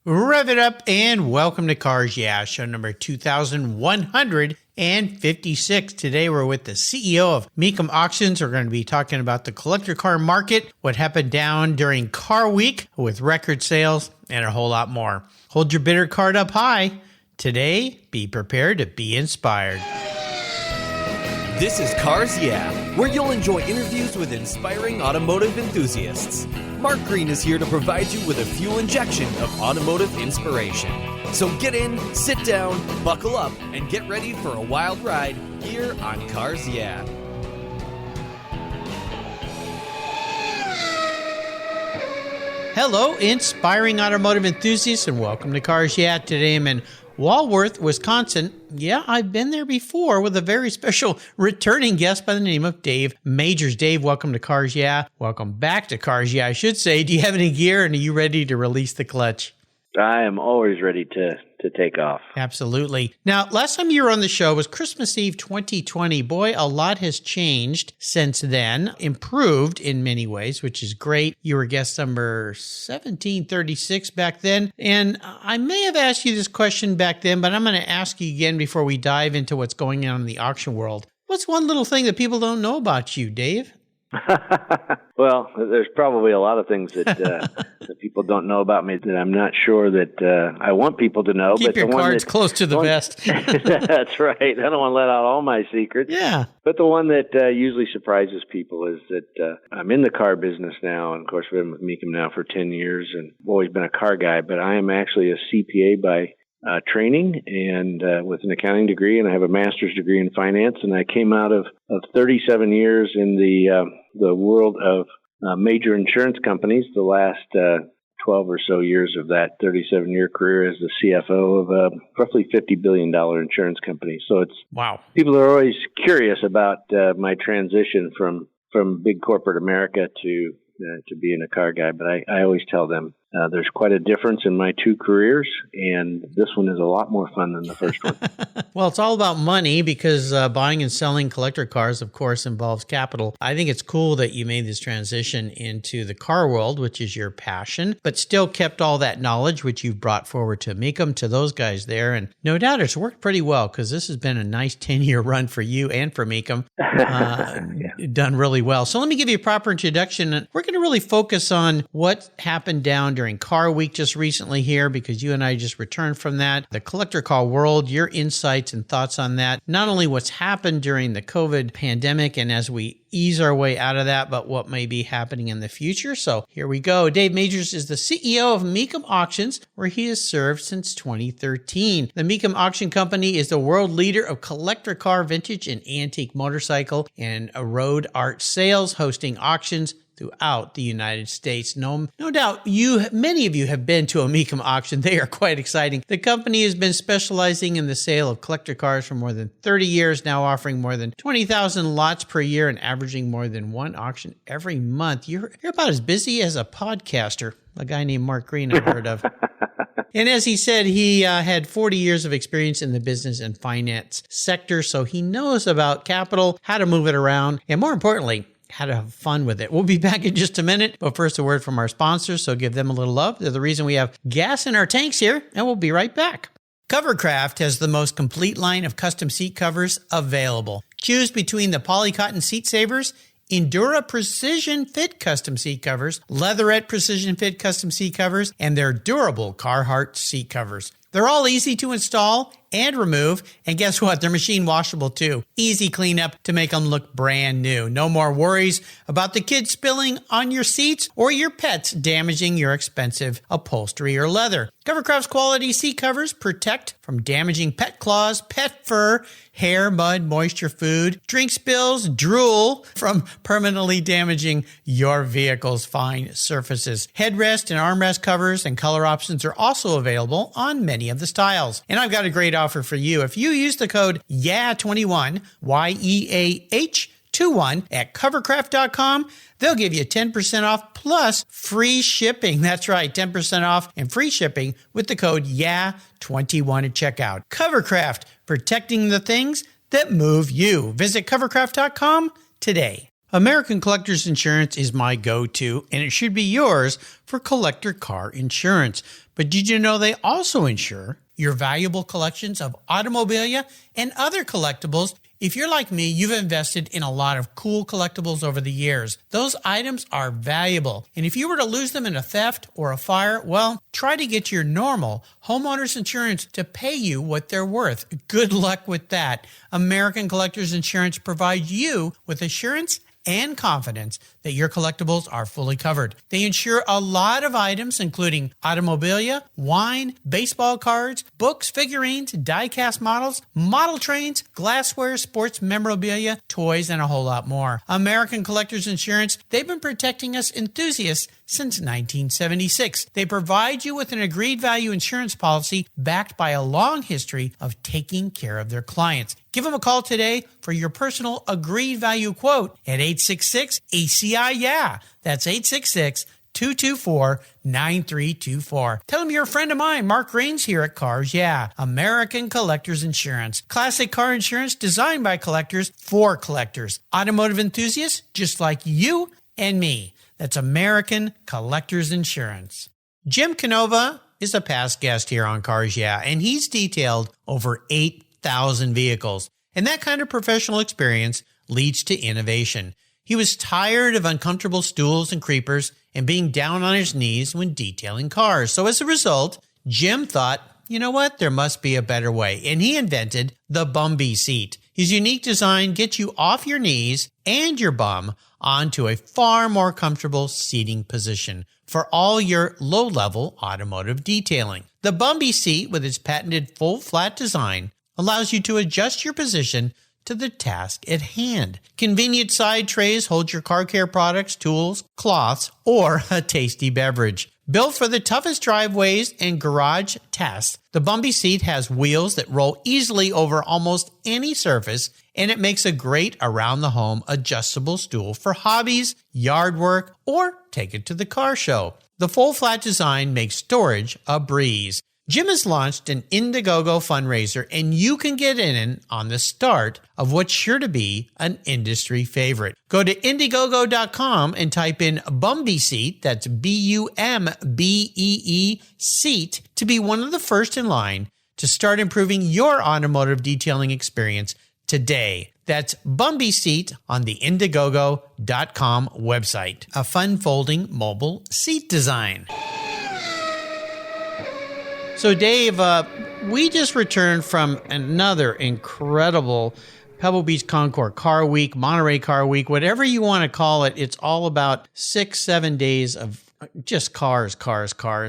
Rev it up and welcome to Cars Yeah, show number 2156. Today we're with the CEO of Mecum Auctions. We're going to be talking about the collector car market, what happened down during Car Week with record sales, and a whole lot more. Hold your bidder card up high. Today, be prepared to be inspired. This is Cars Yeah, where you'll enjoy interviews with inspiring automotive enthusiasts. Mark Green is here to provide you with a fuel injection of automotive inspiration. So get in, sit down, buckle up, and get ready for a wild ride here on Cars Yeah. Hello, inspiring automotive enthusiasts, and welcome to Cars Yeah. Today I'm in Walworth, Wisconsin. Yeah, I've been there before with a very special returning guest by the name of Dave Majors. Dave, welcome to Cars Yeah. Welcome back to Cars Yeah, I should say. Do you have any gear and are you ready to release the clutch? I am always ready to take off. Absolutely. Now, last time you were on the show was Christmas Eve 2020. Boy, a lot has changed since then, improved in many ways, which is great. You were guest number 1736 back then. And I may have asked you this question back then, but I'm going to ask you again before we dive into what's going on in the auction world. What's one little thing that people don't know about you, Dave? Well, there's probably a lot of things that, that people don't know about me that I'm not sure that I want people to know. Keep your cards close to the vest. That's right. I don't want to let out all my secrets. Yeah. But the one that usually surprises people is that I'm in the car business now. And, of course, I've been with Mecum now for 10 years and I've always been a car guy. But I am actually a CPA by training and with an accounting degree, and I have a master's degree in finance. And I came out of 37 years in the world of major insurance companies. The last 12 or so years of that 37-year career as the CFO of a roughly $50 billion insurance company. So it's wow. People are always curious about my transition from big corporate America to being a car guy. But I always tell them there's quite a difference in my two careers, and this one is a lot more fun than the first one. Well, it's all about money because buying and selling collector cars, of course, involves capital. I think it's cool that you made this transition into the car world, which is your passion, but still kept all that knowledge, which you've brought forward to Mecum, to those guys there. And no doubt it's worked pretty well because this has been a nice 10-year run for you and for Mecum. Yeah. Done really well. So let me give you a proper introduction. We're going to really focus on what happened down during Car Week just recently here, because you and I just returned from that. The collector car world, your insights and thoughts on that. Not only what's happened during the COVID pandemic and as we ease our way out of that, but what may be happening in the future. So here we go. Dave Majors is the CEO of Mecum Auctions, where he has served since 2013. The Mecum Auction Company is the world leader of collector car, vintage, and antique motorcycle and road art sales, hosting auctions throughout the United States. No doubt many of you have been to a Mecum auction. They are quite exciting. The company has been specializing in the sale of collector cars for more than 30 years, now offering more than 20,000 lots per year and averaging more than one auction every month. You're about as busy as a podcaster, a guy named Mark Green I've heard of. And as he said, he had 40 years of experience in the business and finance sector, so he knows about capital, how to move it around, and more importantly, how to have fun with it. We'll be back in just a minute, but first a word from our sponsors, so give them a little love. They're the reason we have gas in our tanks here, and we'll be right back. Covercraft has the most complete line of custom seat covers available. Choose between the Polycotton Seat Savers, Endura Precision Fit Custom Seat Covers, Leatherette Precision Fit Custom Seat Covers, and their durable Carhartt seat covers. They're all easy to install and remove, and guess what? They're machine washable too. Easy cleanup to make them look brand new. No more worries about the kids spilling on your seats or your pets damaging your expensive upholstery or leather. Covercraft's quality seat covers protect from damaging pet claws, pet fur, hair, mud, moisture, food, drink spills, drool from permanently damaging your vehicle's fine surfaces. Headrest and armrest covers and color options are also available on many of the styles. And I've got a great offer for you. If you use the code YEAH21, YEAH21 at covercraft.com, they'll give you 10% off plus free shipping. That's right, 10% off and free shipping with the code YEAH21 at checkout. Covercraft, protecting the things that move you. Visit covercraft.com today. American Collectors Insurance is my go-to, and it should be yours for collector car insurance. But did you know they also insure your valuable collections of automobilia and other collectibles? If you're like me, you've invested in a lot of cool collectibles over the years. Those items are valuable, and if you were to lose them in a theft or a fire, well, try to get your normal homeowners insurance to pay you what they're worth. Good luck with that. American Collectors Insurance provides you with assurance and confidence that your collectibles are fully covered. They insure a lot of items, including automobilia, wine, baseball cards, books, figurines, die-cast models, model trains, glassware, sports memorabilia, toys, and a whole lot more. American Collectors Insurance, they've been protecting us enthusiasts since 1976. They provide you with an agreed value insurance policy backed by a long history of taking care of their clients. Give them a call today for your personal agreed value quote at 866-ACI-YEAH. That's 866-224-9324. Tell them you're a friend of mine, Mark Green's here at Cars Yeah, American Collectors Insurance. Classic car insurance designed by collectors for collectors. Automotive enthusiasts just like you and me. That's American Collectors Insurance. Jim Canova is a past guest here on Cars Yeah, and he's detailed over 8,000 vehicles. And that kind of professional experience leads to innovation. He was tired of uncomfortable stools and creepers and being down on his knees when detailing cars. So as a result, Jim thought, you know what, there must be a better way. And he invented the Bumby Seat. His unique design gets you off your knees and your bum onto a far more comfortable seating position for all your low-level automotive detailing. The Bumby Seat, with its patented full flat design, allows you to adjust your position to the task at hand. Convenient side trays hold your car care products, tools, cloths, or a tasty beverage. Built for the toughest driveways and garage tasks, the Bumby Seat has wheels that roll easily over almost any surface, and it makes a great around-the-home adjustable stool for hobbies, yard work, or take it to the car show. The full flat design makes storage a breeze. Jim has launched an Indiegogo fundraiser, and you can get in on the start of what's sure to be an industry favorite. Go to Indiegogo.com and type in Bumby Seat, that's Bumbee Seat, to be one of the first in line to start improving your automotive detailing experience today. That's Bumby Seat on the Indiegogo.com website. A fun folding mobile seat design. So, Dave, we just returned from another incredible Pebble Beach Concours Car Week, Monterey Car Week, whatever you want to call it. It's all about 6-7 days of just cars.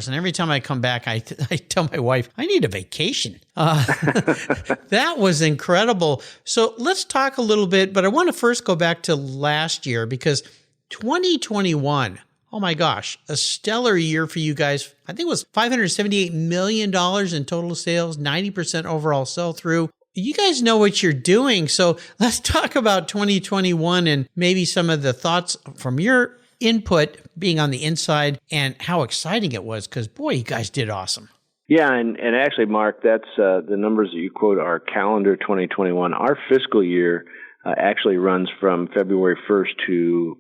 And every time I come back, I tell my wife, I need a vacation. That was incredible. So let's talk a little bit, but I want to first go back to last year because 2021, oh my gosh, a stellar year for you guys. I think it was $578 million in total sales, 90% overall sell-through. You guys know what you're doing. So let's talk about 2021 and maybe some of the thoughts from your input being on the inside and how exciting it was, because boy, you guys did awesome. Yeah, and actually, Mark, that's the numbers that you quote are calendar 2021. Our fiscal year actually runs from February 1st to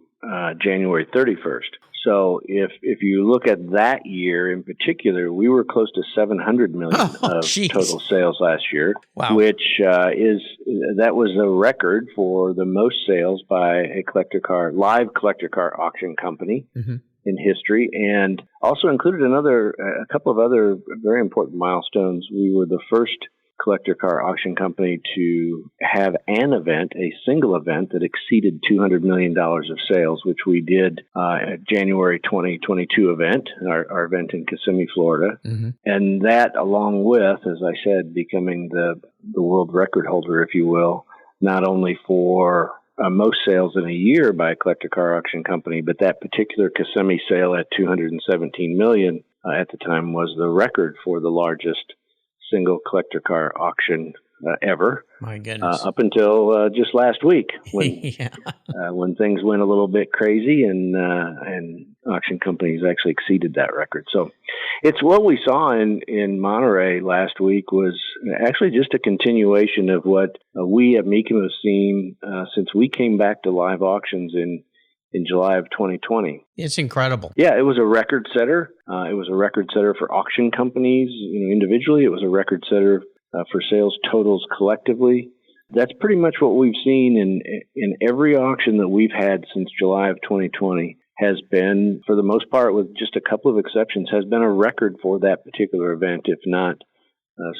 January 31st. So if you look at that year in particular, we were close to $700 million of total sales last year, wow. Which that was a record for the most sales by a live collector car auction company in history, and also included a couple of other very important milestones. We were the first collector car auction company to have a single event that exceeded $200 million of sales, which we did at January 2022 event, our event in Kissimmee, Florida. And that, along with, as I said, becoming the world record holder, if you will, not only for most sales in a year by a collector car auction company, but that particular Kissimmee sale at $217 million at the time was the record for the largest single collector car auction ever. My goodness. Up until just last week when Yeah. when things went a little bit crazy and auction companies actually exceeded that record. So it's what we saw in Monterey last week was actually just a continuation of what we at Mecum have seen since we came back to live auctions in July of 2020. It's incredible. Yeah, it was a record setter. It was a record setter for auction companies, individually. It was a record setter for sales totals collectively. That's pretty much what we've seen in every auction that we've had since July of 2020 has been, for the most part, with just a couple of exceptions, has been a record for that particular event, if not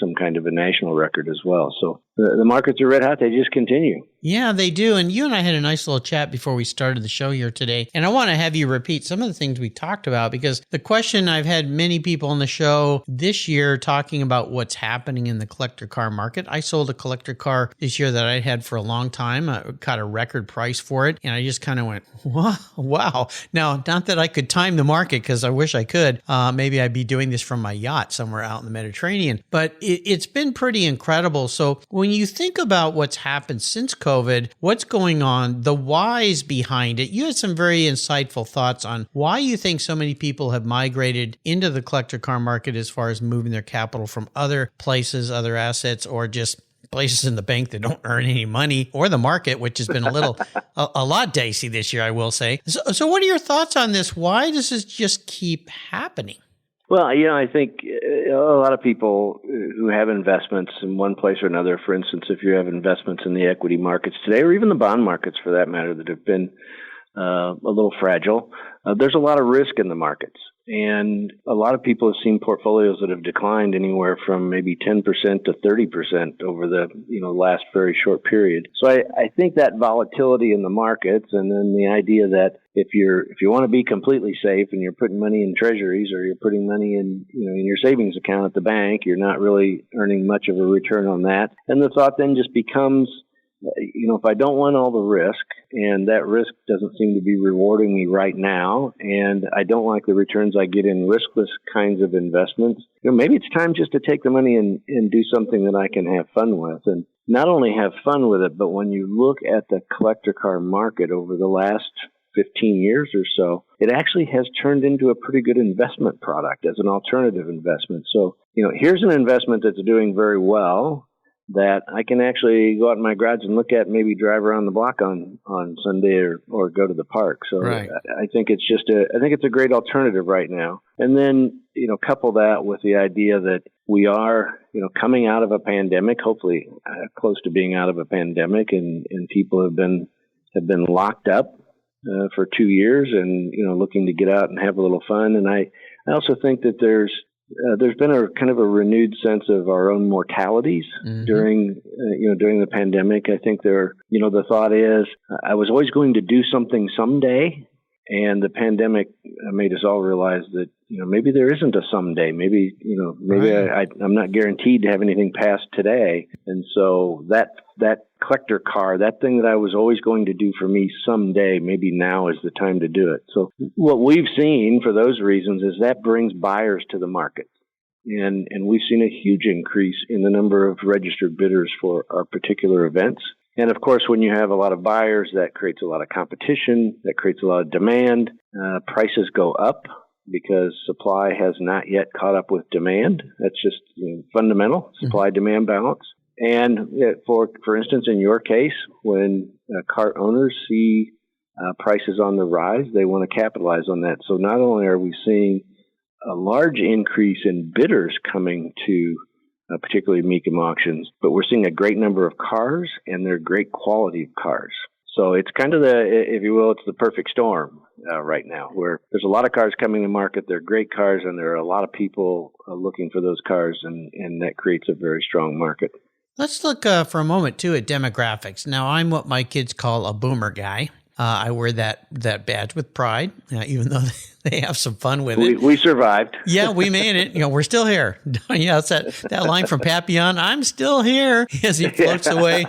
some kind of a national record as well. So the markets are red hot. They just continue. Yeah, they do. And you and I had a nice little chat before we started the show here today. And I want to have you repeat some of the things we talked about, because the question, I've had many people on the show this year talking about what's happening in the collector car market. I sold a collector car this year that I had for a long time. I got a record price for it. And I just kind of went, wow. Now, not that I could time the market, because I wish I could. Maybe I'd be doing this from my yacht somewhere out in the Mediterranean. But it's been pretty incredible. So when you think about what's happened since COVID, what's going on, the whys behind it, you had some very insightful thoughts on why you think so many people have migrated into the collector car market as far as moving their capital from other places, other assets, or just places in the bank that don't earn any money, or the market, which has been a lot dicey this year, I will say. So what are your thoughts on this? Why does this just keep happening? Well, I think a lot of people who have investments in one place or another, for instance, if you have investments in the equity markets today, or even the bond markets for that matter, that have been a little fragile, there's a lot of risk in the markets. And a lot of people have seen portfolios that have declined anywhere from maybe 10% to 30% over the last very short period. So I think that volatility in the markets, and then the idea that if you want to be completely safe and you're putting money in treasuries, or you're putting money in your savings account at the bank, you're not really earning much of a return on that. And the thought then just becomes, if I don't want all the risk, and that risk doesn't seem to be rewarding me right now, and I don't like the returns I get in riskless kinds of investments, maybe it's time just to take the money and do something that I can have fun with. And not only have fun with it, but when you look at the collector car market over the last 15 years or so, it actually has turned into a pretty good investment product as an alternative investment. So, here's an investment that's doing very well, that I can actually go out in my garage and look at, maybe drive around the block on Sunday or go to the park. So right. I think it's a great alternative right now. And then, couple that with the idea that we are, coming out of a pandemic, hopefully close to being out of a pandemic, and people have been locked up for 2 years and, looking to get out and have a little fun. And I also think that there's been a kind of a renewed sense of our own mortalities during the pandemic. I think the thought is, I was always going to do something someday, and the pandemic made us all realize that maybe there isn't a someday. Maybe right. I'm not guaranteed to have anything past today, and so that collector car, that thing that I was always going to do for me someday, maybe now is the time to do it. So what we've seen for those reasons is that brings buyers to the market. And we've seen a huge increase in the number of registered bidders for our particular events. And of course, when you have a lot of buyers, that creates a lot of competition, that creates a lot of demand. Prices go up because supply has not yet caught up with demand. That's just fundamental supply-demand balance. And for instance, in your case, when car owners see prices on the rise, they want to capitalize on that. So not only are we seeing a large increase in bidders coming to particularly Mecum Auctions, but we're seeing a great number of cars, and they're great quality of cars. So it's kind of if you will, it's the perfect storm right now, where there's a lot of cars coming to market. They're great cars, and there are a lot of people looking for those cars, and that creates a very strong market. Let's look for a moment, too, at demographics. Now, I'm what my kids call a boomer guy. I wear that badge with pride, even though they have some fun with it. We survived. Yeah, we made it. We're still here. Yeah, it's that line from Papillon, "I'm still here," as he floats away.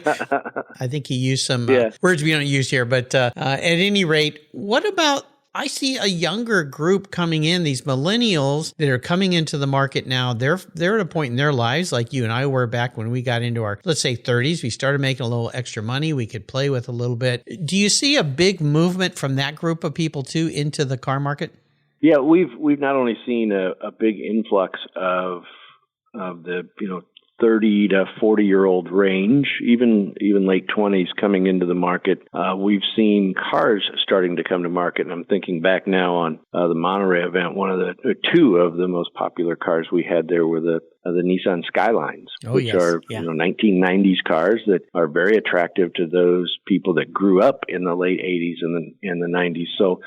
I think he used some words we don't use here. But at any rate, what about I see a younger group coming in, these millennials that are coming into the market now. They're at a point in their lives like you and I were back when we got into our, let's say, 30s. We started making a little extra money we could play with a little bit. Do you see a big movement from that group of people too into the car market? Yeah, we've not only seen a big influx of the 30 to 40-year-old range, even late 20s coming into the market. We've seen cars starting to come to market, and I'm thinking back now on the Monterey event. Two of the most popular cars we had there were the Nissan Skylines, which are 1990s cars that are very attractive to those people that grew up in the late 80s and the 90s. So,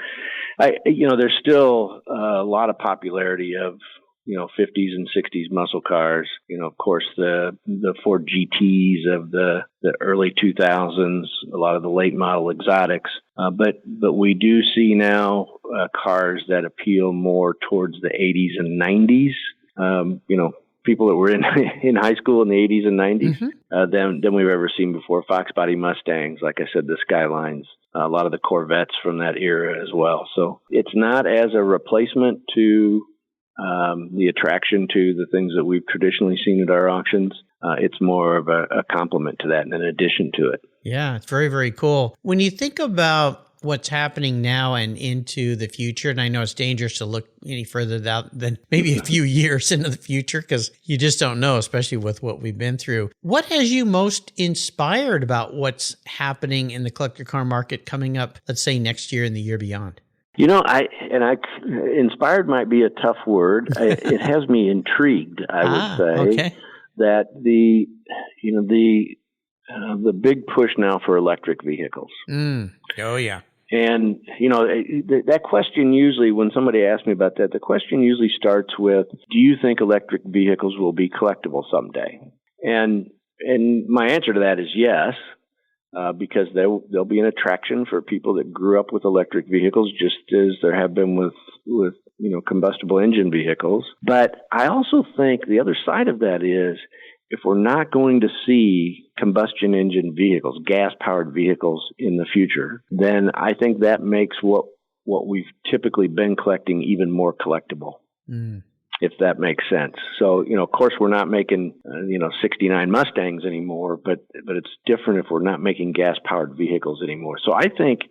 there's still a lot of popularity of 50s and 60s muscle cars. Of course, the Ford GTs of the early 2000s, a lot of the late model exotics. But we do see now cars that appeal more towards the 80s and 90s. People that were in high school in the 80s and 90s than we've ever seen before. Fox body Mustangs, like I said, the Skylines, a lot of the Corvettes from that era as well. So it's not as a replacement to the attraction to the things that we've traditionally seen at our auctions. It's more of a complement to that and an addition to it. Yeah, it's very, very cool. When you think about what's happening now and into the future, and I know it's dangerous to look any further out than maybe a few years into the future because you just don't know, especially with what we've been through. What has you most inspired about what's happening in the collector car market coming up, let's say next year and the year beyond? Inspired might be a tough word. It has me intrigued, I would say, okay. That the big push now for electric vehicles. Oh, yeah. And, that question usually, when somebody asks me about that, the question usually starts with, do you think electric vehicles will be collectible someday? And my answer to that is yes. Because there'll be an attraction for people that grew up with electric vehicles, just as there have been with combustible engine vehicles. But I also think the other side of that is, if we're not going to see combustion engine vehicles, gas-powered vehicles in the future, then I think that makes what we've typically been collecting even more collectible. If that makes sense. So, of course, we're not making, 69 Mustangs anymore, but it's different if we're not making gas-powered vehicles anymore. So I think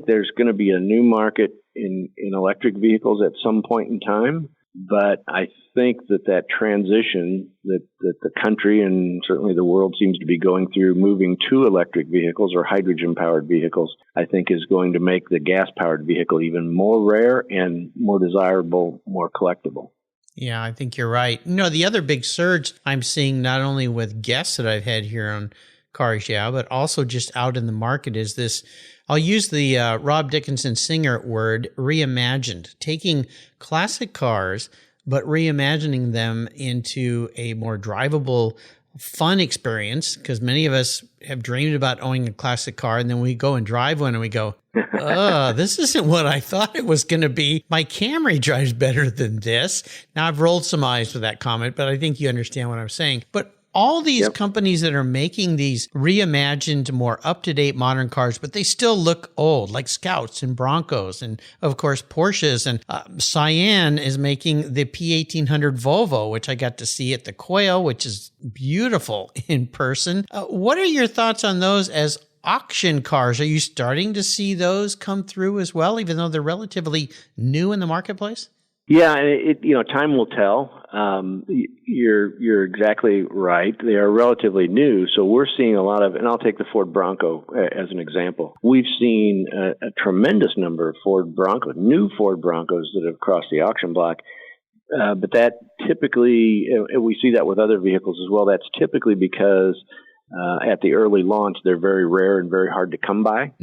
there's going to be a new market in electric vehicles at some point in time, but I think that transition that the country and certainly the world seems to be going through, moving to electric vehicles or hydrogen-powered vehicles, I think is going to make the gas-powered vehicle even more rare and more desirable, more collectible. Yeah, I think you're right. The other big surge I'm seeing, not only with guests that I've had here on Cars Yeah, but also just out in the market, is this, I'll use the Rob Dickinson singer word, reimagined, taking classic cars, but reimagining them into a more drivable, fun experience, because many of us have dreamed about owning a classic car, and then we go and drive one and we go, this isn't what I thought it was going to be. My Camry drives better than this. Now, I've rolled some eyes with that comment, but I think you understand what I'm saying. But all these companies that are making these reimagined, more up-to-date modern cars, but they still look old, like Scouts and Broncos and, of course, Porsches. And Cyan is making the P1800 Volvo, which I got to see at the Quail, which is beautiful in person. What are your thoughts on those as auction cars? Are you starting to see those come through as well, even though they're relatively new in the marketplace? Yeah, time will tell. You're exactly right. They are relatively new, so we're seeing a lot of, and I'll take the Ford Bronco as an example. We've seen a tremendous number of new Ford Broncos that have crossed the auction block. But that typically, and we see that with other vehicles as well, that's typically because at the early launch, they're very rare and very hard to come by.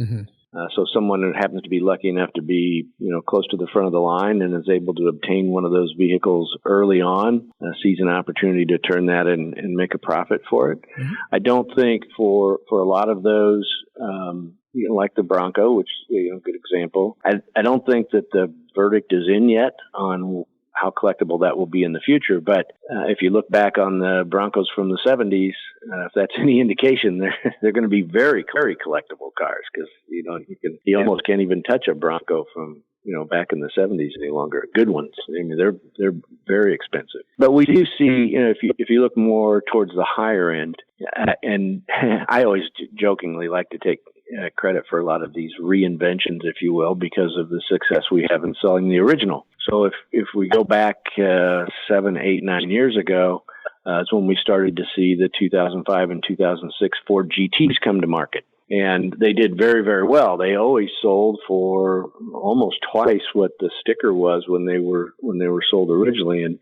So someone who happens to be lucky enough to be, close to the front of the line and is able to obtain one of those vehicles early on, sees an opportunity to turn that and make a profit for it. I don't think for a lot of those, like the Bronco, which is a good example, I don't think that the verdict is in yet on how collectible that will be in the future. But if you look back on the Broncos from the 70s, if that's any indication, they're going to be very, very collectible cars, because you almost can't even touch a Bronco from back in the 70s any longer. Good ones. I mean, they're very expensive. But we do see, if you look more towards the higher end, and I always jokingly like to take credit for a lot of these reinventions, if you will, because of the success we have in selling the original. So if we go back 7, 8, 9 years ago, it's when we started to see the 2005 and 2006 Ford GTs come to market. And they did very, very well. They always sold for almost twice what the sticker was when they were sold originally. And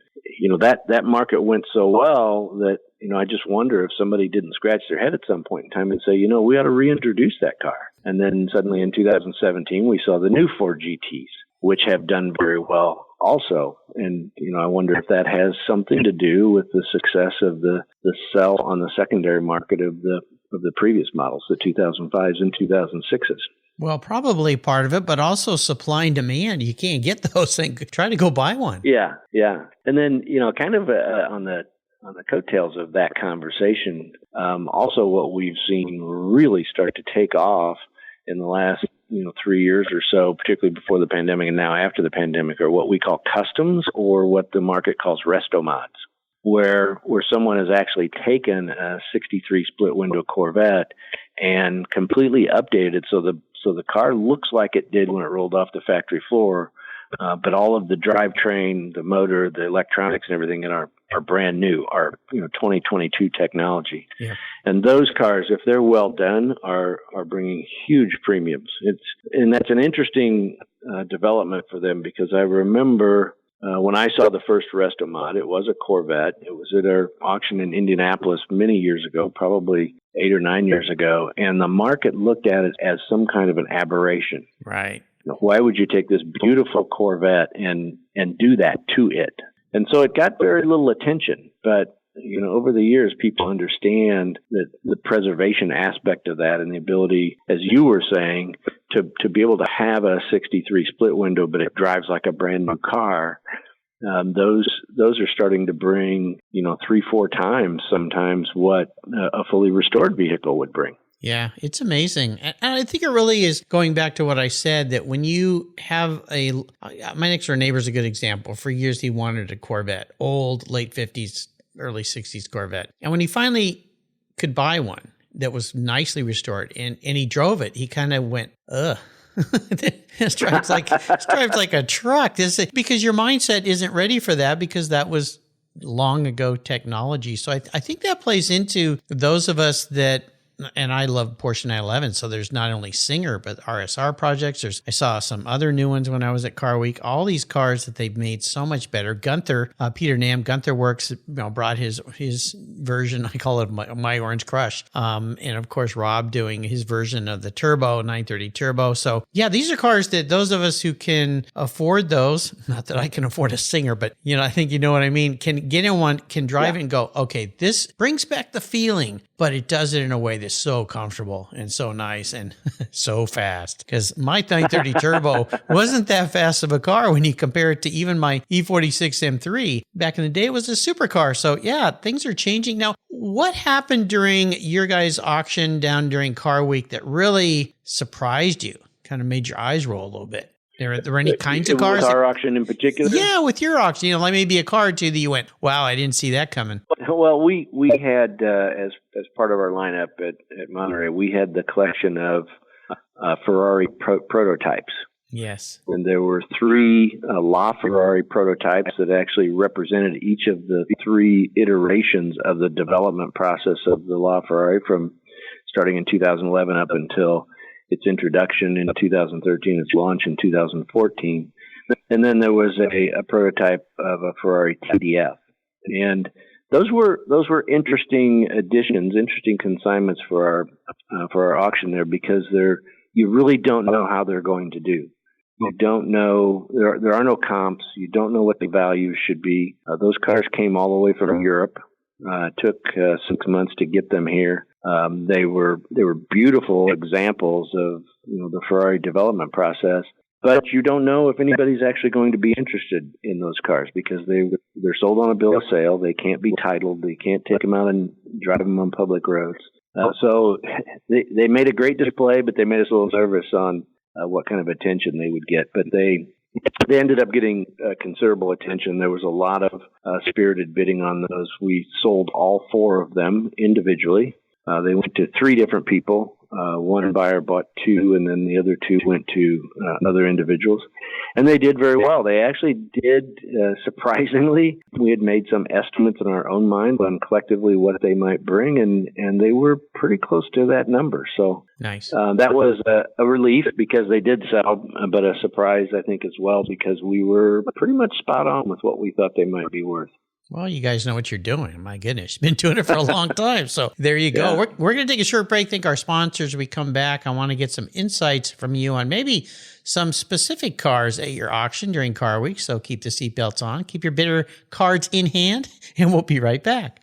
that market went so well that I just wonder if somebody didn't scratch their head at some point in time and say, we ought to reintroduce that car. And then suddenly in 2017 we saw the new Ford GTs, which have done very well also. And I wonder if that has something to do with the success of the sell on the secondary market of the previous models, the 2005s and 2006s. Well, probably part of it, but also supply and demand. You can't get those things. Try to go buy one. Yeah. And then, kind of on the coattails of that conversation, also what we've seen really start to take off in the last 3 years or so, particularly before the pandemic and now after the pandemic, are what we call customs, or what the market calls Restomods, where someone has actually taken a 63 split window Corvette and completely updated it so the car looks like it did when it rolled off the factory floor, but all of the drivetrain, the motor, the electronics, and everything are brand new, are 2022 technology. Yeah. And those cars, if they're well done, are bringing huge premiums. And that's an interesting development for them, because I remember when I saw the first Restomod, it was a Corvette. It was at our auction in Indianapolis many years ago, probably 8 or 9 years ago, and the market looked at it as some kind of an aberration. Right. Why would you take this beautiful Corvette and do that to it? And so it got very little attention. But, over the years, people understand that the preservation aspect of that, and the ability, as you were saying, to be able to have a 63 split window, but it drives like a brand new car. Those are starting to bring, 3-4 times sometimes what a fully restored vehicle would bring. Yeah, it's amazing. And I think it really is going back to what I said, that when you have my next door neighbor's a good example. For years, he wanted a Corvette, old, late 50s, early 60s Corvette. And when he finally could buy one that was nicely restored and he drove it, he kind of went, ugh. This drives like a truck. Because your mindset isn't ready for that, because that was long ago technology. So I think that plays into those of us that, and I love Porsche 911. So there's not only Singer, but RSR projects. I saw some other new ones when I was at Car Week. All these cars that they've made so much better. Gunther, Peter Nam, Gunther Works, brought his version. I call it my Orange Crush. And of course, Rob doing his version of the Turbo 930 Turbo. So yeah, these are cars that those of us who can afford those, not that I can afford a Singer, but I think you know what I mean, can get in one, can drive it and go, okay, this brings back the feeling, but it does it in a way that's so comfortable and so nice and so fast. Because my 930 Turbo wasn't that fast of a car when you compare it to even my E46 M3. Back in the day, it was a supercar. So yeah, things are changing. Now, what happened during your guys' auction down during Car Week that really surprised you, kind of made your eyes roll a little bit? There were any kinds of cars? With our auction in particular? Yeah, with your auction. Like maybe a car or two that you went, wow, I didn't see that coming. Well, we had, as part of our lineup at Monterey, we had the collection of Ferrari prototypes. Yes. And there were 3 LaFerrari prototypes that actually represented each of the 3 iterations of the development process of the LaFerrari, from starting in 2011 up until its introduction in 2013, its launch in 2014. And then there was a prototype of a Ferrari TDF. And those were interesting additions, interesting consignments for our auction there, because you really don't know how they're going to do. You don't know, there are no comps. You don't know what the values should be. Those cars came all the way from Europe. Took 6 months to get them here. They were beautiful examples of the Ferrari development process, but you don't know if anybody's actually going to be interested in those cars, because they're sold on a bill of sale. They can't be titled. They can't take them out and drive them on public roads. So they made a great display, but they made us a little nervous on what kind of attention they would get. But they They ended up getting considerable attention. There was a lot of spirited bidding on those. We sold all 4 of them individually. They went to 3 different people. One buyer bought 2, and then the other 2 went to other individuals. And they did very well. They actually did, surprisingly, we had made some estimates in our own mind on collectively what they might bring, and they were pretty close to that number. So Nice. that was a relief because they did sell, but a surprise, I think, as well, because we were pretty much spot on with what we thought they might be worth. Well, you guys know what you're doing. My goodness. You've been doing it for a long time. So there you go. Yeah. We're going to take a short break. Thank our sponsors. When we come back, I want to get some insights from you on maybe some specific cars at your auction during Car Week. So keep the seatbelts on, keep your bidder cards in hand, and we'll be right back.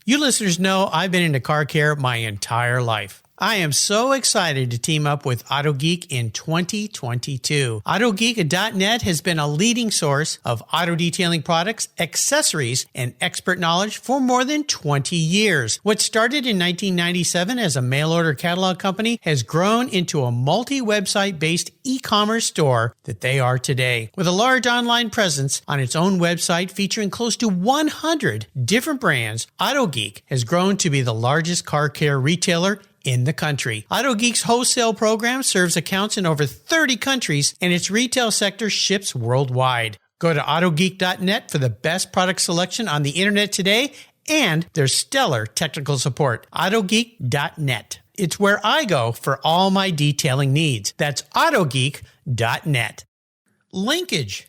You listeners know I've been into car care my entire life. I am so excited to team up with AutoGeek in 2022. AutoGeek.net has been a leading source of auto detailing products, accessories, and expert knowledge for more than 20 years. What started in 1997 as a mail-order catalog company has grown into a multi-website-based e-commerce store that they are today. With a large online presence on its own website featuring close to 100 different brands, AutoGeek has grown to be the largest car care retailer in the country. AutoGeek's wholesale program serves accounts in over 30 countries, and its retail sector ships worldwide. Go to AutoGeek.net for the best product selection on the internet today and their stellar technical support. AutoGeek.net. It's where I go for all my detailing needs. That's AutoGeek.net. Linkage.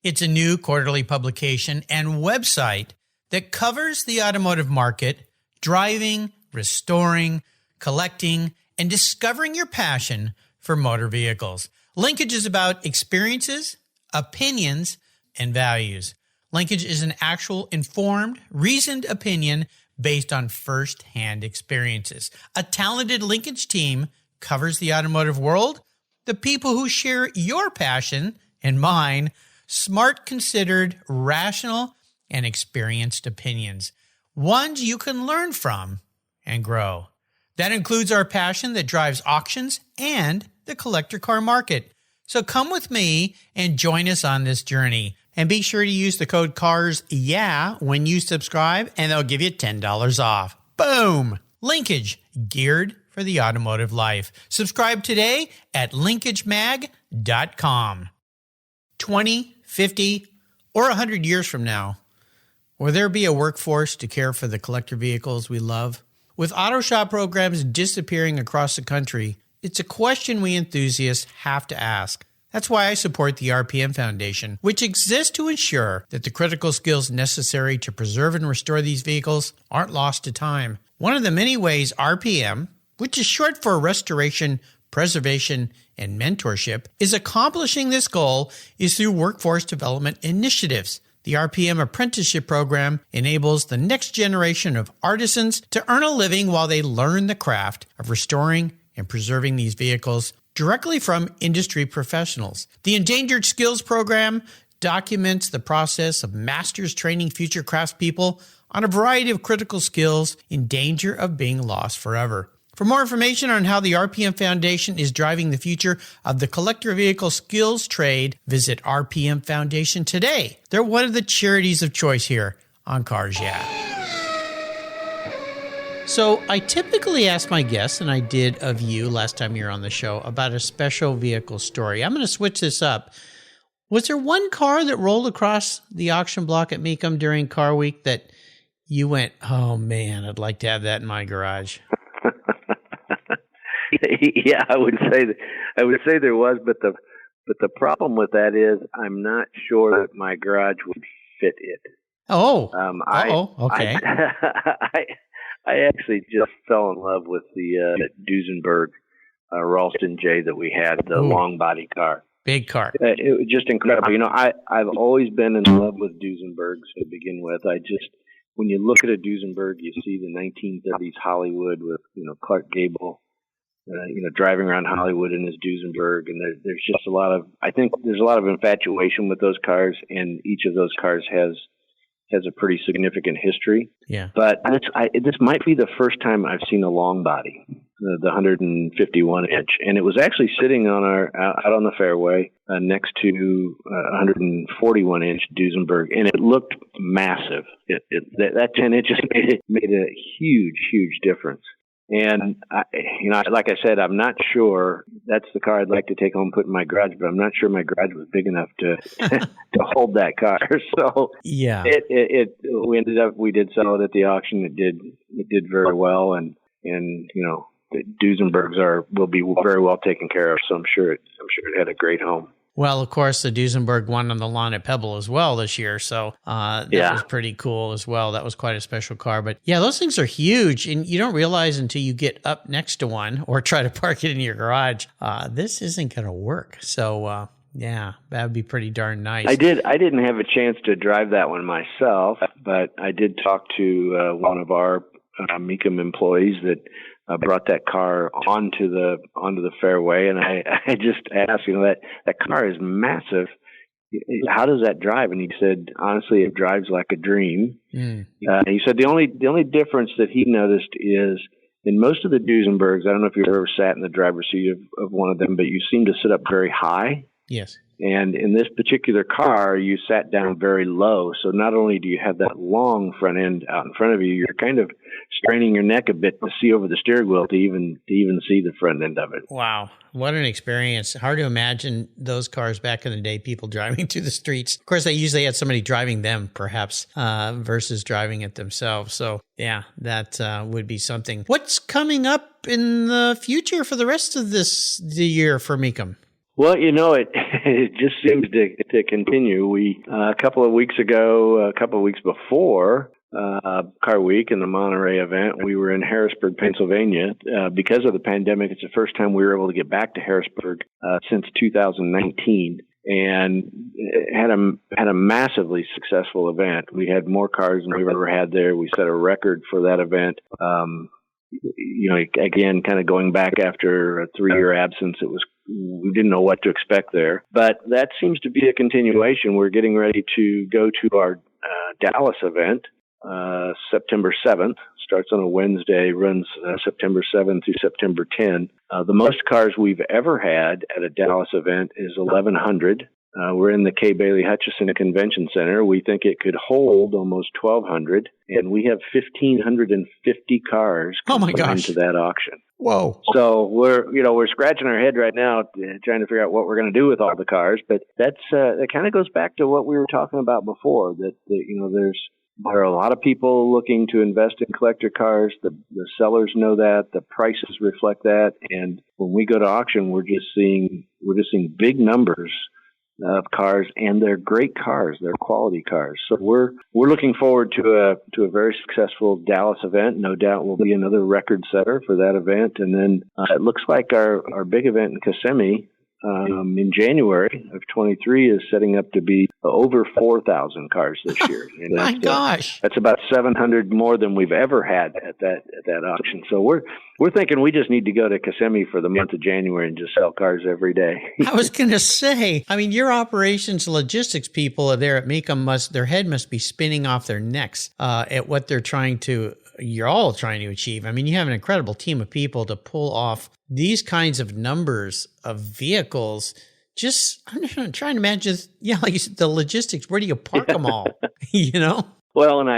It's a new quarterly publication and website that covers the automotive market, driving, restoring, collecting, and discovering your passion for motor vehicles. Linkage is about experiences, opinions, and values. Linkage is an actual informed, reasoned opinion based on first-hand experiences. A talented linkage team covers the automotive world, the people who share your passion and mine, smart, considered, rational, and experienced opinions. Ones you can learn from and grow. That includes our passion that drives auctions and the collector car market. So come with me and join us on this journey. And be sure to use the code CARSYEAH when you subscribe, and they'll give you $10 off. Boom! Linkage, geared for the automotive life. Subscribe today at linkagemag.com. 20, 50, or 100 years from now, will there be a workforce to care for the collector vehicles we love? With auto shop programs disappearing across the country, it's a question we enthusiasts have to ask. That's why I support the RPM Foundation, which exists to ensure that the critical skills necessary to preserve and restore these vehicles aren't lost to time. One of the many ways RPM, which is short for Restoration, Preservation, and Mentorship, is accomplishing this goal is through workforce development initiatives. The RPM apprenticeship program enables the next generation of artisans to earn a living while they learn the craft of restoring and preserving these vehicles directly from industry professionals. The Endangered Skills Program documents the process of masters training future craftspeople on a variety of critical skills in danger of being lost forever. For more information on how the RPM Foundation is driving the future of the collector vehicle skills trade, visit RPM Foundation today. They're one of the charities of choice here on Cars Yeah! So I typically ask my guests, and I did of you last time you were on the show, about a special vehicle story. I'm going to switch this up. Was there one car that rolled across the auction block at Mecum during Car Week that you went, oh man, I'd like to have that in my garage? Yeah, I would say there was, but the problem with that is I'm not sure that my garage would fit it. Okay. I actually just fell in love with the Duesenberg Ralston J that we had, the long body car. Big car. It was just incredible. You know, I've always been in love with Duesenbergs to begin with. When you look at a Duesenberg, you see the 1930s Hollywood with, Clark Gable, driving around Hollywood in his Duesenberg. And there's just I think there's a lot of infatuation with those cars, and each of those cars has a pretty significant history. Yeah. But this might be the first time I've seen a long body. the 151 inch, and it was actually sitting on out on the fairway next to 141 inch Duesenberg, and it looked massive. That 10 inches made a huge difference. And like I said, I'm not sure that's the car I'd like to take home and put in my garage, but I'm not sure my garage was big enough to to hold that car. So yeah, we did sell it at the auction. It did very well, and the Duesenbergs will be very well taken care of. So I'm sure it had a great home. Well, of course, the Duesenberg won on the lawn at Pebble as well this year. So that was pretty cool as well. That was quite a special car. But yeah, those things are huge. And you don't realize until you get up next to one or try to park it in your garage, this isn't going to work. So yeah, that would be pretty darn nice. I didn't have a chance to drive that one myself, but I did talk to one of our Mecum employees that brought that car onto the fairway, and I just asked, that car is massive. How does that drive? And he said, honestly, it drives like a dream. He said the only difference that he noticed is in most of the Duesenbergs, I don't know if you've ever sat in the driver's seat of one of them, but you seem to sit up very high. Yes. And in this particular car, you sat down very low. So not only do you have that long front end out in front of you, you're kind of straining your neck a bit to see over the steering wheel to even see the front end of it. Wow. What an experience. Hard to imagine those cars back in the day, people driving through the streets. Of course, they usually had somebody driving them, perhaps, versus driving it themselves. So yeah, that would be something. What's coming up in the future for the rest of the year for Mecum? Well, it just seems to continue. We a couple of weeks before Car Week and the Monterey event, we were in Harrisburg, Pennsylvania. Because of the pandemic, it's the first time we were able to get back to Harrisburg since 2019, and had a massively successful event. We had more cars than we've ever had there. We set a record for that event. Again, kind of going back after a 3-year absence, we didn't know what to expect there. But that seems to be a continuation. We're getting ready to go to our Dallas event, September 7th. Starts on a Wednesday, runs September 7th through September 10th. The most cars we've ever had at a Dallas event is 1,100. We're in the Kay Bailey Hutchison Convention Center. We think it could hold almost 1,200, and we have 1,550 cars coming into that auction. Whoa! So we're scratching our head right now trying to figure out what we're going to do with all the cars. But that kind of goes back to what we were talking about before. There are a lot of people looking to invest in collector cars. The sellers know that. The prices reflect that. And when we go to auction, we're just seeing big numbers of cars, and they're great cars. They're quality cars. So we're looking forward to a very successful Dallas event. No doubt we'll be another record setter for that event. And then it looks like our big event in Kissimmee in January of 23 is setting up to be over 4,000 cars this year. And my gosh. That's about 700 more than we've ever had at that auction. So we're thinking we just need to go to Kissimmee for the month of January and just sell cars every day. I was going to say, your operations logistics people are there at Mecum their head must be spinning off their necks at what you're all trying to achieve. You have an incredible team of people to pull off these kinds of numbers of vehicles. I'm trying to imagine, like you said, the logistics. Where do you park them all? Well, and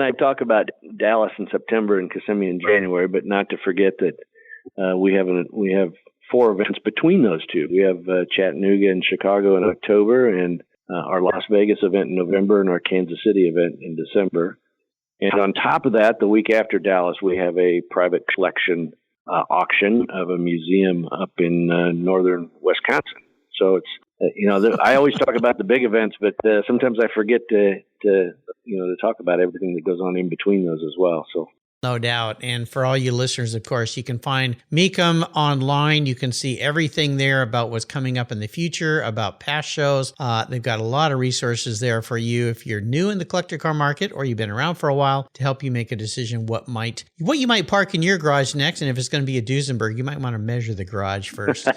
I talk about Dallas in September and Kissimmee in January, but not to forget that we have 4 events between those two. We have Chattanooga and Chicago in October, and our Las Vegas event in November, and our Kansas City event in December. And on top of that, the week after Dallas, we have a private collection auction of a museum up in northern Wisconsin. So it's, I always talk about the big events, but sometimes I forget to talk about everything that goes on in between those as well. So. No doubt. And for all you listeners, of course, you can find Mecum online. You can see everything there about what's coming up in the future, about past shows. They've got a lot of resources there for you if you're new in the collector car market or you've been around for a while, to help you make a decision what you might park in your garage next. And if it's going to be a Duesenberg, you might want to measure the garage first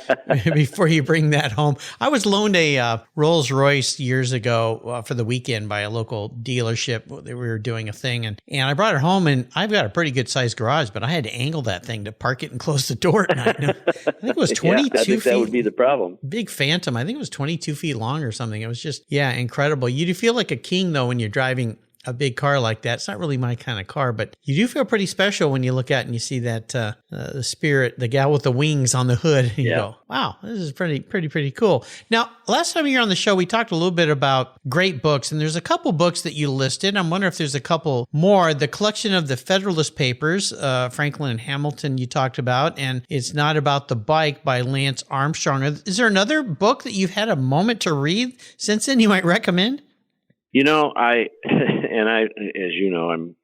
before you bring that home. I was loaned a Rolls Royce years ago for the weekend by a local dealership. We were doing a thing, and I brought it home, and I've got a pretty good sized garage, but I had to angle that thing to park it and close the door at night. I think it was 22 I think feet. that would be the problem. Big Phantom. I think it was 22 feet long or something. It was just, incredible. You do feel like a king, though, when you're driving a big car like that. It's not really my kind of car, but you do feel pretty special when you look out and you see that the Spirit, the gal with the wings on the hood, and you go, wow, this is pretty cool. Now, last time you were on the show, we talked a little bit about great books, and there's a couple books that you listed. I'm wondering if there's a couple more. The collection of the Federalist Papers, Franklin and Hamilton, you talked about, and It's Not About the Bike by Lance Armstrong. Is there another book that you've had a moment to read since then you might recommend? As you know, I'm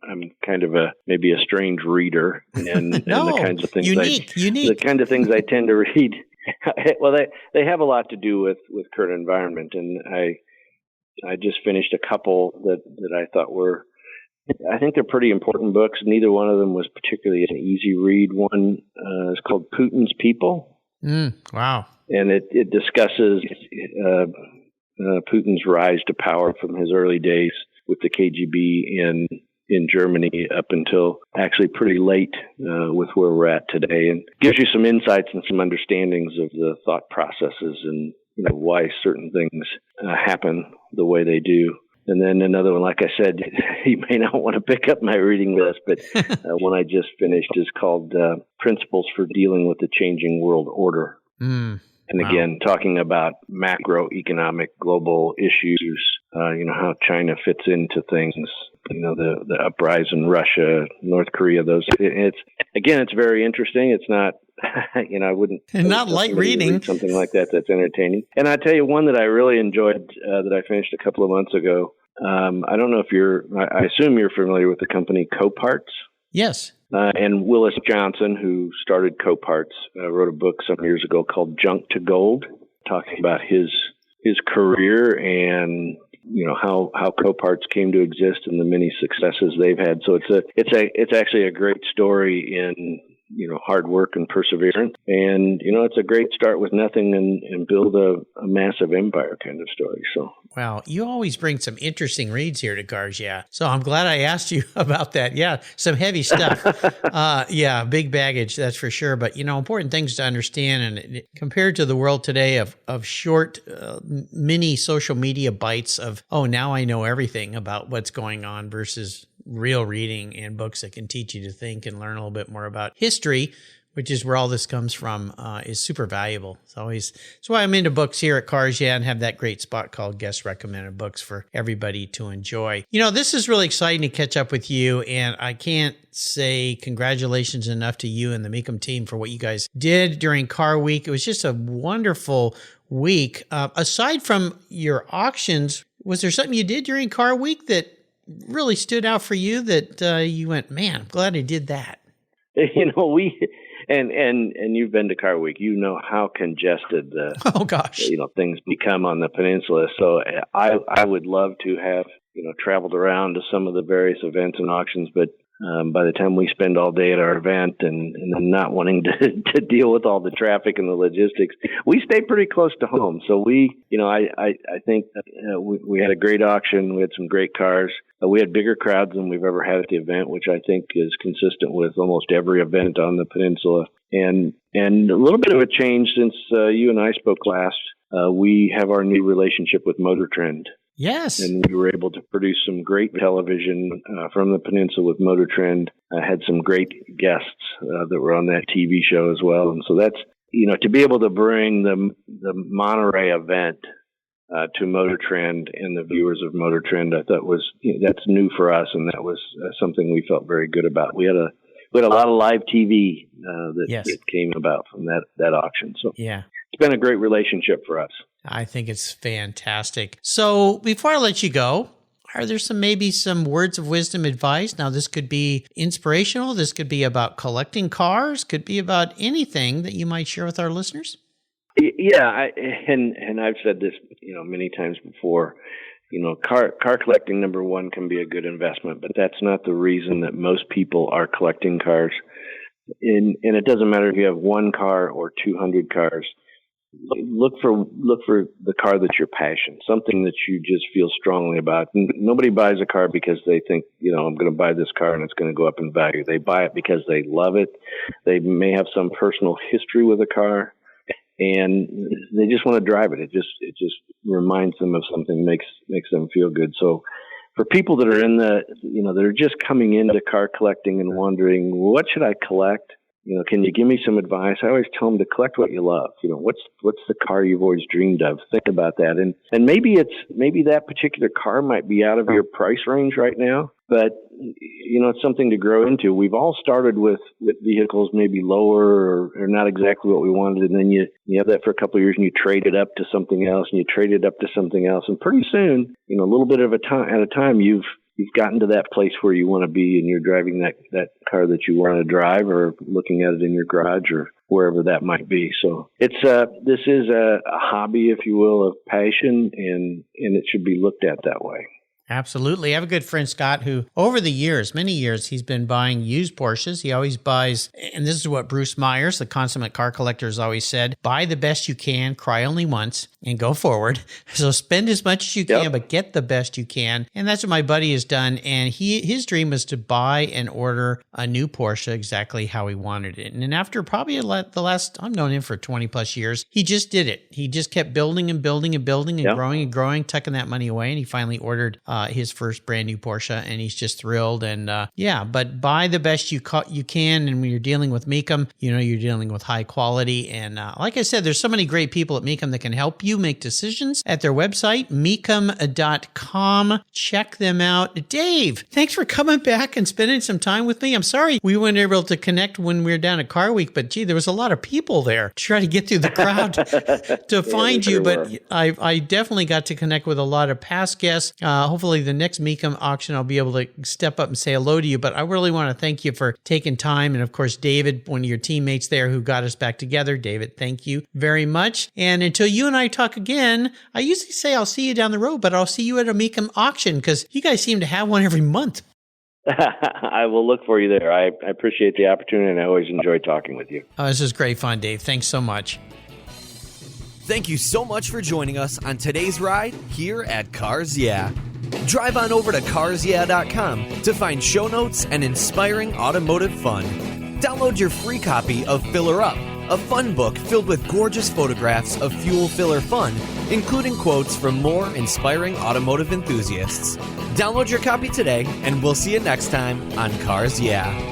kind of maybe a strange reader, and the kinds of things unique. The kind of things I tend to read. Well, they have a lot to do with current environment, and I just finished a couple that I thought I think they're pretty important books. Neither one of them was particularly an easy read. One is called Putin's People. Wow. And it discusses Putin's rise to power from his early days with the KGB in Germany up until actually pretty late with where we're at today, and gives you some insights and some understandings of the thought processes and why certain things happen the way they do. And then another one, like I said, you may not want to pick up my reading list, but one I just finished is called Principles for Dealing with the Changing World Order. And again, talking about macroeconomic global issues, how China fits into things, the uprise in Russia, North Korea, it's very interesting. It's not, I wouldn't. And not light reading. Read something like that's entertaining. And I tell you one that I really enjoyed that I finished a couple of months ago. I don't know if I assume you're familiar with the company Coparts. Yes. And Willis Johnson, who started Coparts, wrote a book some years ago called Junk to Gold, talking about his career and how Coparts came to exist and the many successes they've had. So it's actually a great story in hard work and perseverance, and it's a great start with nothing and build a massive empire kind of story. So wow, you always bring some interesting reads here to Cars, So I'm glad I asked you about that. Yeah, some heavy stuff. Big baggage, that's for sure. But important things to understand, and compared to the world today of short, mini social media bites of now I know everything about what's going on versus real reading and books that can teach you to think and learn a little bit more about history, which is where all this comes from, is super valuable. That's why I'm into books here at Cars and have that great spot called Guest Recommended Books for everybody to enjoy. This is really exciting to catch up with you, and I can't say congratulations enough to you and the Mecum team for what you guys did during Car Week. It was just a wonderful week. Aside from your auctions, was there something you did during Car Week that really stood out for you that you went, man, I'm glad I did that? And you've been to Car Week, how congested things become on the peninsula. So I would love to have traveled around to some of the various events and auctions, but by the time we spend all day at our event and then not wanting to deal with all the traffic and the logistics, we stay pretty close to home. So I think we had a great auction. We had some great cars. We had bigger crowds than we've ever had at the event, which I think is consistent with almost every event on the peninsula. And a little bit of a change since you and I spoke last. We have our new relationship with Motor Trend. Yes. And we were able to produce some great television from the peninsula with Motor Trend. I had some great guests that were on that TV show as well. And so that's, to be able to bring the Monterey event to Motor Trend and the viewers of Motor Trend, I thought that's new for us. And that was something we felt very good about. We had a lot of live TV that came about from that auction. So it's been a great relationship for us. I think it's fantastic. So before I let you go, are there maybe some words of wisdom, advice? Now, this could be inspirational. This could be about collecting cars. Could be about anything that you might share with our listeners. Yeah, and I've said this, many times before. Car collecting, number one, can be a good investment, but that's not the reason that most people are collecting cars. And it doesn't matter if you have one car or 200 cars. look for the car that's your passion, something that you just feel strongly about. Nobody buys a car because they think, I'm going to buy this car and it's going to go up in value. They buy it because they love it. They may have some personal history with a car, and they just want to drive it. It just reminds them of something, makes them feel good. So for people that are that are just coming into car collecting and wondering, what should I collect? Can you give me some advice? I always tell them to collect what you love. What's the car you've always dreamed of? Think about that. And maybe that particular car might be out of your price range right now, but it's something to grow into. We've all started with vehicles maybe lower or not exactly what we wanted, and then you have that for a couple of years and you trade it up to something else, and you trade it up to something else, and pretty soon, a little bit of at a time, you've gotten to that place where you want to be, and you're driving that car that you want to drive, or looking at it in your garage or wherever that might be. So this is a hobby, if you will, of passion, and it should be looked at that way. Absolutely. I have a good friend, Scott, who over the years, many years, he's been buying used Porsches. He always buys, and this is what Bruce Myers, the consummate car collector, has always said, buy the best you can, cry only once, and go forward. So spend as much as you can, but get the best you can. And that's what my buddy has done. And his dream was to buy and order a new Porsche exactly how he wanted it. And then after probably the last, I've known him for 20 plus years, he just did it. He just kept building and building and building and growing and growing, tucking that money away. And he finally ordered his first brand new Porsche, and he's just thrilled. And but buy the best you can. And when you're dealing with Mecum, you're dealing with high quality. And like I said, there's so many great people at Mecum that can help you make decisions at their website, mecum.com. Check them out. Dave, thanks for coming back and spending some time with me. I'm sorry we weren't able to connect when we were down at Car Week, but there was a lot of people there to try to get through the crowd to find you. But I definitely got to connect with a lot of past guests. Hopefully the next Mecum auction, I'll be able to step up and say hello to you. But I really want to thank you for taking time. And of course, David, one of your teammates there who got us back together. David, thank you very much. And until you and I talk again, I usually say I'll see you down the road, but I'll see you at a Mecum auction because you guys seem to have one every month. I will look for you there. I appreciate the opportunity, and I always enjoy talking with you. Oh, this is great fun, Dave. Thanks so much. Thank you so much for joining us on today's ride here at Cars Yeah. Drive on over to carsyeah.com to find show notes and inspiring automotive fun. Download your free copy of Filler Up, a fun book filled with gorgeous photographs of fuel filler fun, including quotes from more inspiring automotive enthusiasts. Download your copy today, and we'll see you next time on Cars Yeah.